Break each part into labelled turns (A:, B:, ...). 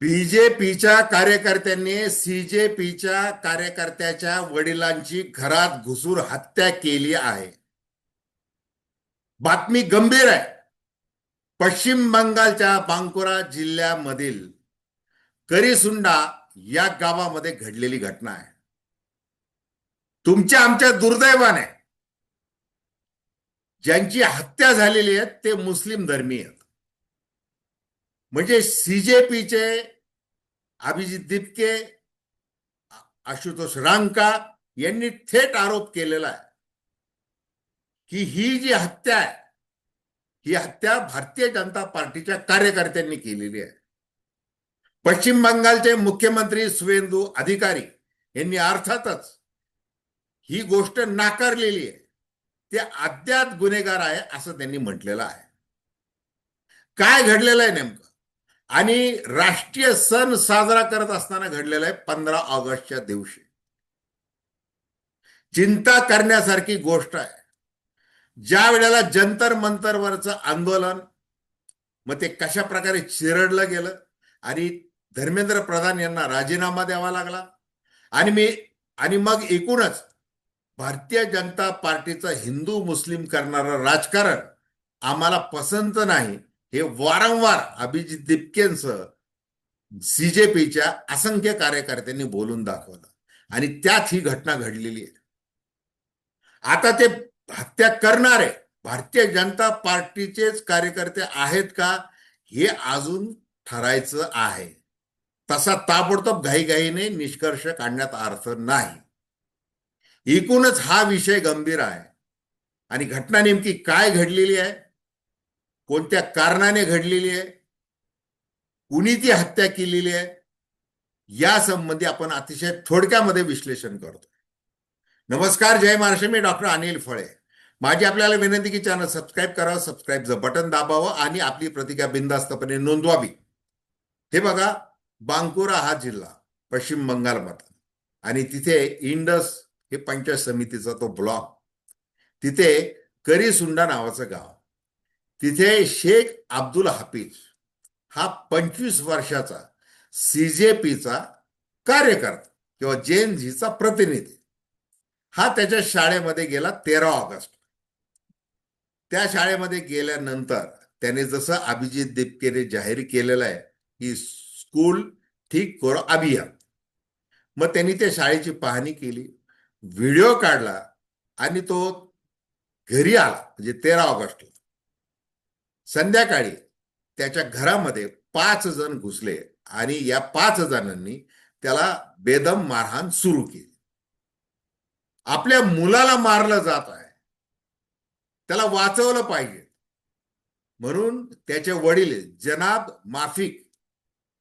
A: बीजेपीच्या कार्यकर्त्यांनी सीजेपीच्या कार्यकर्त्याच्या वडिलांची घरात घुसून हत्या केली आहे. बातमी गंभीर आहे. पश्चिम बंगालच्या बांकुरा जिल्ह्यामधील करिसुंडा या गावामध्ये घडलेली घटना आहे. तुमच्या आमच्या दुर्दैवाने ज्यांची हत्या झालेली आहे ते मुस्लिम धर्मीय आहेत. म्हणजे सीजेपीचे अभिजित दिपके, आशुतोष रांका यांनी थेट आरोप केलेला आहे की ही जी हत्या आहे ही हत्या भारतीय जनता पार्टीच्या कार्यकर्त्यांनी केलेली आहे. पश्चिम बंगालचे मुख्यमंत्री सुवेंदू अधिकारी यांनी अर्थातच ही गोष्ट नाकारलेली आहे. ते अज्ञात गुन्हेगार आहे असं त्यांनी म्हटलेलं आहे. काय घडलेलं आहे नेमकं आणि राष्ट्रीय सण साजरा करत असताना घडलेला आहे 15 ऑगस्टच्या दिवशी. चिंता करण्यासारखी गोष्ट आहे. ज्या वेळेला जंतर मंतरवरचं आंदोलन मग ते कशा प्रकारे चिरडलं गेलं आणि धर्मेंद्र प्रधान यांना राजीनामा द्यावा लागला आणि मग एकूणच भारतीय जनता पार्टीचं हिंदू मुस्लिम करणारं राजकारण आम्हाला पसंत नाही हे वारंवार अभिजित दिपकेंसह सीजेपीच्या असंख्य कार्यकर्त्यांनी बोलून दाखवलं आणि त्यात ही घटना घडलेली आहे. आता ते हत्या करणारे भारतीय जनता पार्टीचेच कार्यकर्ते आहेत का हे अजून ठरायचं आहे. तसा ताबडतोब घाईघाईने निष्कर्ष काढण्यात अर्थ नाही. एकूणच हा विषय गंभीर आहे आणि घटना नेमकी काय घडलेली आहे, कोणत्या कारणाने घडलेली आहे, कुणी ती हत्या केलेली आहे या संबंधी आपण अतिशय थोडक्यामध्ये विश्लेषण करतो. नमस्कार, जय महाराष्ट्र. मी डॉक्टर अनिल फळे. माझी आपल्याला विनंती की चॅनल सबस्क्राईब करावं, सबस्क्राईबचं बटन दाबावं आणि आपली प्रतिक्रिया बिनधास्तपणे नोंदवावी. हे बघा, बांकुरा हा जिल्हा पश्चिम बंगालमधला आणि तिथे इंडस हे पंचायत समितीचा तो ब्लॉक, तिथे करिसुंडा नावाचं गाव, तिथे शेख अब्दुल हाफिज हा 25 वर्षाचा सीजेपीचा कार्यकर्ता किंवा जेएनझीचा प्रतिनिधी हा त्याच्या शाळेमध्ये गेला 13 ऑगस्ट. त्या शाळेमध्ये गेल्यानंतर त्याने जसं अभिजित दिपकेने जाहीर केलेलं आहे की स्कूल ठीक करो अभियान, मग त्यांनी त्या शाळेची पाहणी केली, व्हिडिओ काढला आणि तो घरी आला. म्हणजे 13 ऑगस्टला संध्याकाळी त्याच्या घरामध्ये 5 जण घुसले आणि या 5 जणांनी त्याला बेदम मारहाण सुरू केली. आपल्या मुलाला मारलं जात आहे, त्याला वाचवलं पाहिजे म्हणून त्याचे वडील जनाब माफिक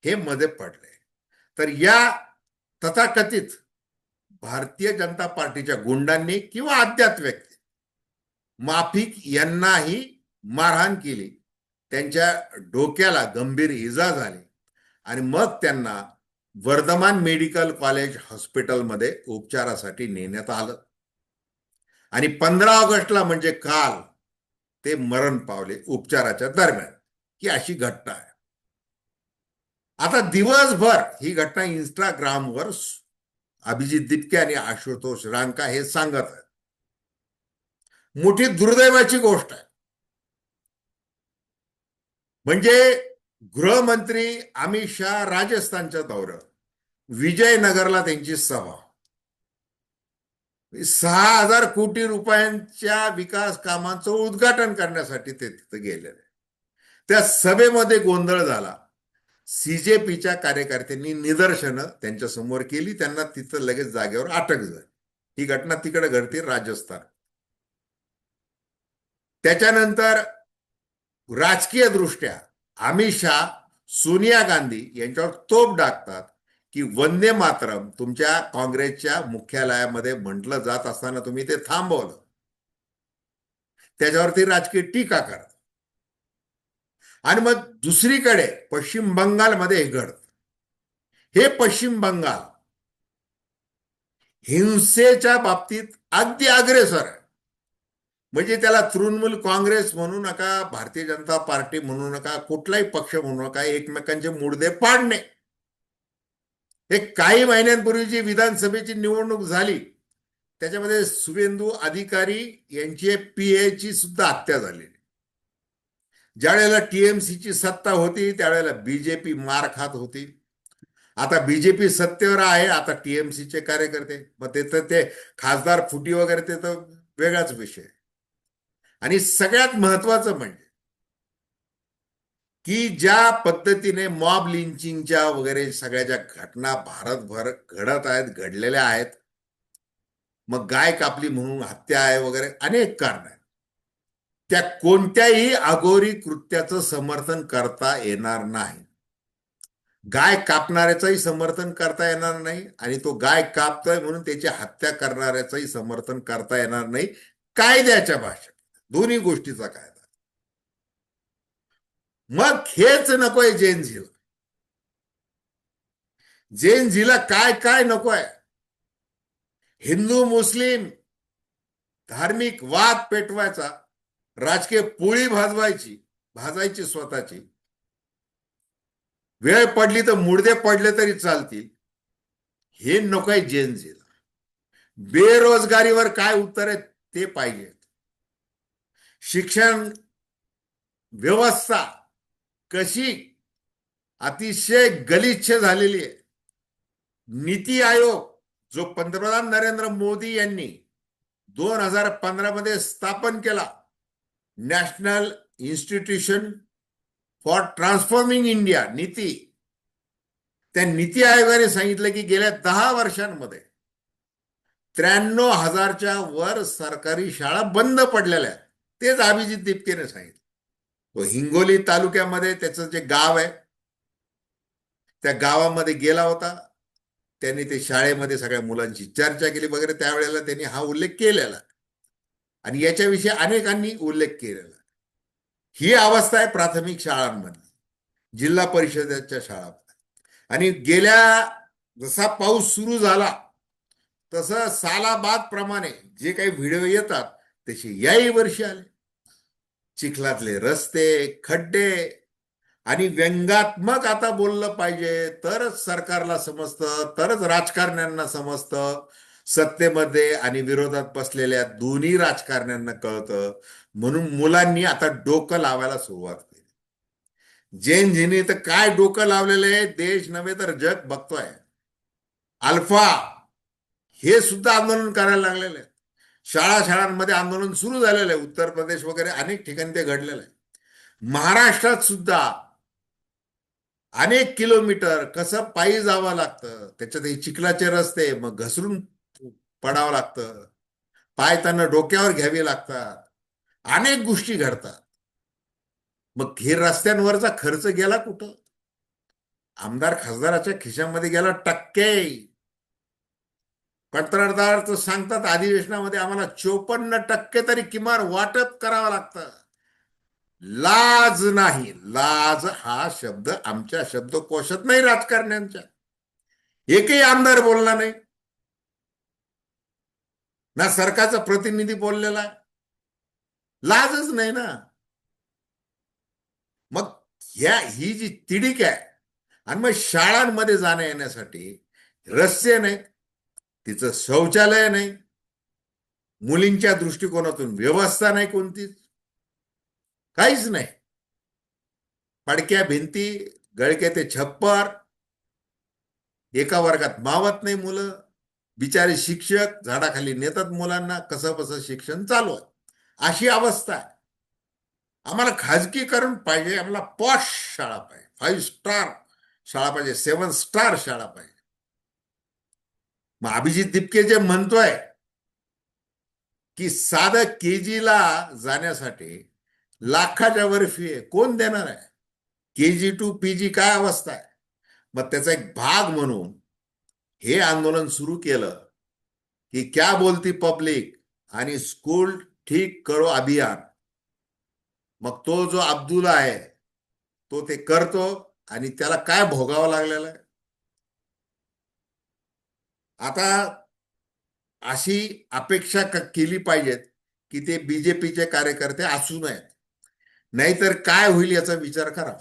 A: हे मध्ये पडले. तर या तथाकथित भारतीय जनता पार्टीच्या गुंडांनी किंवा अज्ञात व्यक्ती माफिक यांनाही मारहाण केली. त्यांच्या डोक्याला गंभीर इजा झाली आणि मग त्यांना वर्धमान मेडिकल कॉलेज हॉस्पिटलमध्ये उपचारासाठी नेण्यात आलं आणि 15 ऑगस्टला म्हणजे काल ते मरण पावले उपचाराच्या दरम्यान. ही अशी घटना आहे. आता दिवसभर ही घटना इंस्टाग्रामवर अभिजित दिपके आणि आशुतोष रांका हे सांगत आहेत. मोठी दुर्दैवाची गोष्ट आहे. म्हणजे गृहमंत्री अमित शहा राजस्थानच्या दौऱ्यावर, विजयनगरला त्यांची सभा, 6,000 कोटी रुपयांच्या विकास कामांचं उद्घाटन करण्यासाठी ते तिथे गेलेले. त्या सभेमध्ये गोंधळ झाला. सीजेपीच्या कार्यकर्त्यांनी निदर्शनं त्यांच्या समोर केली, त्यांना तिथं लगेच जागेवर अटक झाली. ही घटना तिकडे घडते राजस्थान. त्याच्यानंतर राजकीय दृष्ट्या अमित शहा सोनिया गांधी यांच्यावर तोफ डाकतात की वंदे मातरम तुमच्या काँग्रेसच्या मुख्यालयामध्ये म्हटलं जात असताना तुम्ही ते थांबवलं. त्याच्यावरती राजकीय टीका करतात. आणि मग दुसरीकडे पश्चिम बंगालमध्ये हे घडत. हे पश्चिम बंगाल हिंसेच्या बाबतीत अगदी अग्रेसर आहे. म्हणजे त्याला तृणमूल काँग्रेस म्हणू नका, भारतीय जनता पार्टी म्हणू नका, कुठलाही पक्ष म्हणू नका, एकमेकांचे मुडदे पाडणे एक काही महिन्यांपूर्वी जी विधानसभेची निवडणूक झाली त्याच्यामध्ये शुभेंदू अधिकारी यांची पीएची सुद्धा हत्या झाली. ज्या वेळेला टीएमसीची सत्ता होती त्यावेळेला बीजेपी मार खात होती. आता बीजेपी सत्तेवर आहे, आता टीएमसीचे कार्यकर्ते, मग ते तर ते खासदार फुटी वगैरे ते तर वेगळाच विषय. आणि सगळ्यात महत्वाचं म्हणजे की ज्या पद्धतीने मॉब लिंचिंगच्या वगैरे सगळ्या ज्या घटना भारतभर घडत आहेत, घडलेल्या आहेत, मग गाय कापली म्हणून हत्या आहे वगैरे अनेक कारण आहेत, त्या कोणत्याही अघोरी कृत्याचं समर्थन करता येणार नाही. गाय कापणाऱ्याचंही समर्थन करता येणार नाही आणि तो गाय कापतोय म्हणून त्याची हत्या करणाऱ्याचंही समर्थन करता येणार नाही. कायद्याच्या भाषेत दोन्ही गोष्टीचा कायदा. मग हेच नकोय जेनझीला. जेनझीला काय काय नकोय. हिंदू मुस्लिम धार्मिक वाद पेटवायचा, राजकीय पोळी भाजायची स्वतःची, वेळ पडली तर मुडदे पडले तरी चालतील, हे नकोय जेनझीला. बेरोजगारीवर काय उत्तर आहे ते पाहिजे. शिक्षण व्यवस्था कशी अतिशय गलिच्छ झालेली आहे. नीती आयोग जो पंतप्रधान नरेंद्र मोदी यांनी 2015 मध्ये स्थापन केला, national institution for transforming India Niti, त्या नीती आयोगाने सांगितलं की गेल्या 10 वर्षांमध्ये 93,000च्या वर सरकारी शाळा बंद पडलेल्या आहेत. तेच अभिजित दिपकेने सांगितलं. तो हिंगोली तालुक्यामध्ये त्याचं जे गाव आहे त्या गावामध्ये गेला होता. त्यांनी ते शाळेमध्ये सगळ्या मुलांची चर्चा केली वगैरे, त्यावेळेला त्यांनी हा उल्लेख केलेला आणि याच्याविषयी अनेकांनी उल्लेख केलेला. ही अवस्था आहे प्राथमिक शाळांमध्ये, जिल्हा परिषदेच्या शाळा. आणि गेल्या जसा पाऊस सुरू झाला तसं सालाबाद प्रमाणे जे काही व्हिडिओ येतात तसे याही वर्षी आले. चिखलातले रस्ते, खड्डे, आणि व्यंगात्मक आता बोललं पाहिजे तरच सरकारला समजतं, तरच राजकारण्यांना समजतं, सत्तेमध्ये आणि विरोधात बसलेल्या दोन्ही राजकारण्यांना कळतं. म्हणून मुलांनी आता डोकं लावायला सुरुवात केली. जेनझीने तर काय डोकं लावलेलं आहे, देश नव्हे तर जग बघतोय. अल्फा हे सुद्धा आंदोलन करायला लागलेलं आहे. शाळांमध्ये आंदोलन सुरू झालेलं आहे. उत्तर प्रदेश वगैरे अनेक ठिकाणी ते घडलेलं आहे. महाराष्ट्रात सुद्धा अनेक किलोमीटर कसं पायी जावं लागतं, त्याच्यात चिखलाचे रस्ते, मग घसरून पडावं लागतं, पाय त्यांना डोक्यावर घ्यावे लागतात, अनेक गोष्टी घडतात. मग हे रस्त्यांवरचा खर्च गेला कुठं? आमदार खासदाराच्या खिशामध्ये गेला टक्के. कंत्राटदार तर सांगतात अधिवेशनामध्ये आम्हाला 54% तरी किमान वाटप करावं लागतं. लाज नाही. लाज हा शब्द आमच्या शब्दकोशात नाही राजकारण्यांच्या. एकही आमदार बोलला नाही, ना सरकारचा प्रतिनिधी बोललेला आहे. लाजच नाही ना. मग ही जी तिडीक आहे, आणि मग शाळांमध्ये जाण्या येण्यासाठी रस्ते नाहीत, तिचं शौचालय नाही, मुलींच्या दृष्टिकोनातून व्यवस्था नाही कोणतीच, काहीच नाही. पडक्या भिंती, गळके ते छप्पर, एका वर्गात मावत नाही मुलं, बिचारे शिक्षक झाडाखाली नेतात मुलांना, कसं कसं शिक्षण चालू आहे. अशी अवस्था आहे. आम्हाला खाजगीकरण पाहिजे, आम्हाला पॉश शाळा पाहिजे, 5 स्टार शाळा पाहिजे, 7 स्टार शाळा पाहिजे. मग अभिजित दिपके जे म्हणतोय की साधं केजीला जाण्यासाठी लाखाच्या वर फी आहे, कोण देणार आहे? केजी टू पीजी काय अवस्था आहे? मग त्याचा एक भाग म्हणून हे आंदोलन सुरू केलं की क्या बोलती पब्लिक आणि स्कूल ठीक करो अभियान. मग तो जो अब्दुल्ला आहे तो ते करतो आणि त्याला काय भोगावं लागलेलं आहे. आता अशी अपेक्षा केली पाहिजेत की ते बीजेपीचे कार्यकर्ते असू नयेत, नाहीतर काय होईल याचा विचार करा.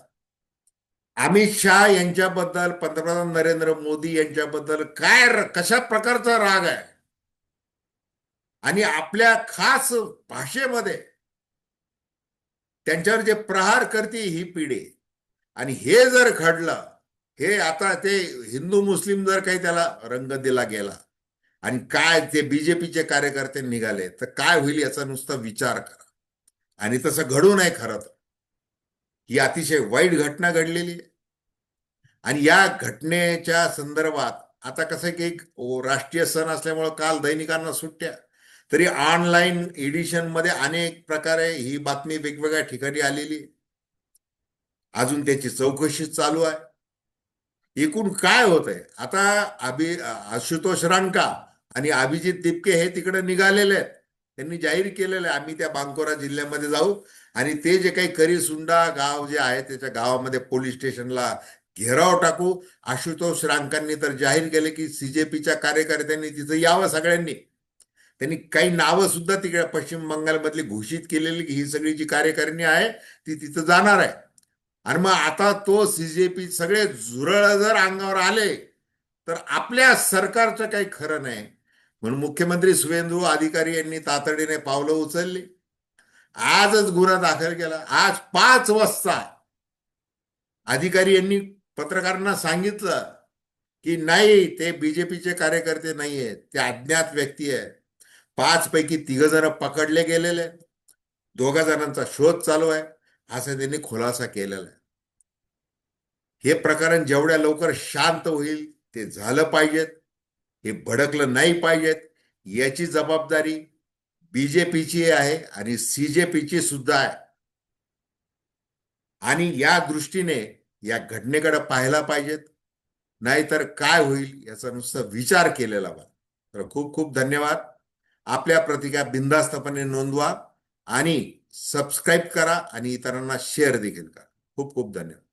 A: अमित शहा यांच्याबद्दल, पंतप्रधान नरेंद्र मोदी यांच्याबद्दल कशा प्रकारचा राग आहे, आणि आपल्या खास भाषेमध्ये त्यांच्यावर जे प्रहार करते ही पिढी. आणि हे जर घडलं, हे आता ते हिंदू मुस्लिम जर काही त्याला रंग दिला गेला आणि काय ते बीजेपीचे कार्यकर्ते निघाले तर काय होईल याचा नुसता विचार करा. आणि तसं घडू नये. खरं तर ही अतिशय वाईट घटना घडलेली आहे. आणि या घटनेच्या संदर्भात आता कसं की एक राष्ट्रीय सण असल्यामुळं काल दैनिकांना सुट्ट्या, तरी ऑनलाईन एडिशन मध्ये अनेक प्रकारे ही बातमी वेगवेगळ्या ठिकाणी आलेली आहे. अजून त्याची चौकशी चालू आहे. एकूण काय होत आहे आता, आशुतोष रानका आणि अभिजित तिपके हे तिकडे निघालेले आहेत. त्यांनी जाहीर केलेलं आहे आम्ही त्या बांकुरा जिल्ह्यामध्ये जाऊ आणि ते जे काही करीसुंडा गाव जे आहे त्याच्या गावामध्ये पोलीस स्टेशनला घेराव टाकू. आशुतोष रानकांनी तर जाहीर केले की सीजेपीच्या कार्यकर्त्यांनी तिथं यावं सगळ्यांनी. त्यांनी काही नावं सुद्धा तिकडे पश्चिम बंगालमधली घोषित केलेली की ही सगळी जी कार्यकारिणी आहे ती तिथं जाणार आहे. आणि मग आता तो सीजेपी सगळे झुरळ जर अंगावर आले तर आपल्या सरकारचं काही खरं नाही. म्हणून मुख्यमंत्री शुवेंदू अधिकारी यांनी तातडीने पावलं उचलली. आजच गुन्हा दाखल केला. आज 5 वाजता अधिकारी यांनी पत्रकारांना सांगितलं की नाही, ते बीजेपीचे कार्यकर्ते नाही आहेत, ते अज्ञात व्यक्ती आहेत. 5 पैकी 3 जण पकडले गेलेले आहेत. 2 जणांचा शोध चालू आहे असं त्यांनी खुलासा केलेला आहे. हे प्रकरण जेवढ्या लवकर शांत होईल ते झालं पाहिजेत. हे भडकलं नाही पाहिजेत. याची जबाबदारी बीजेपीची आहे आणि सीजेपीची सुद्धा आहे. आणि या दृष्टीने या घटनेकडे पाहायला पाहिजेत. नाहीतर काय होईल याचा नुसता विचार केलेला बा. तर खूप खूप धन्यवाद. आपल्या प्रतिक्रिया बिनधास्तपणे नोंदवा आणि सबस्क्राईब करा आणि इतरांना शेअर देखील करा. खूप खूप धन्यवाद.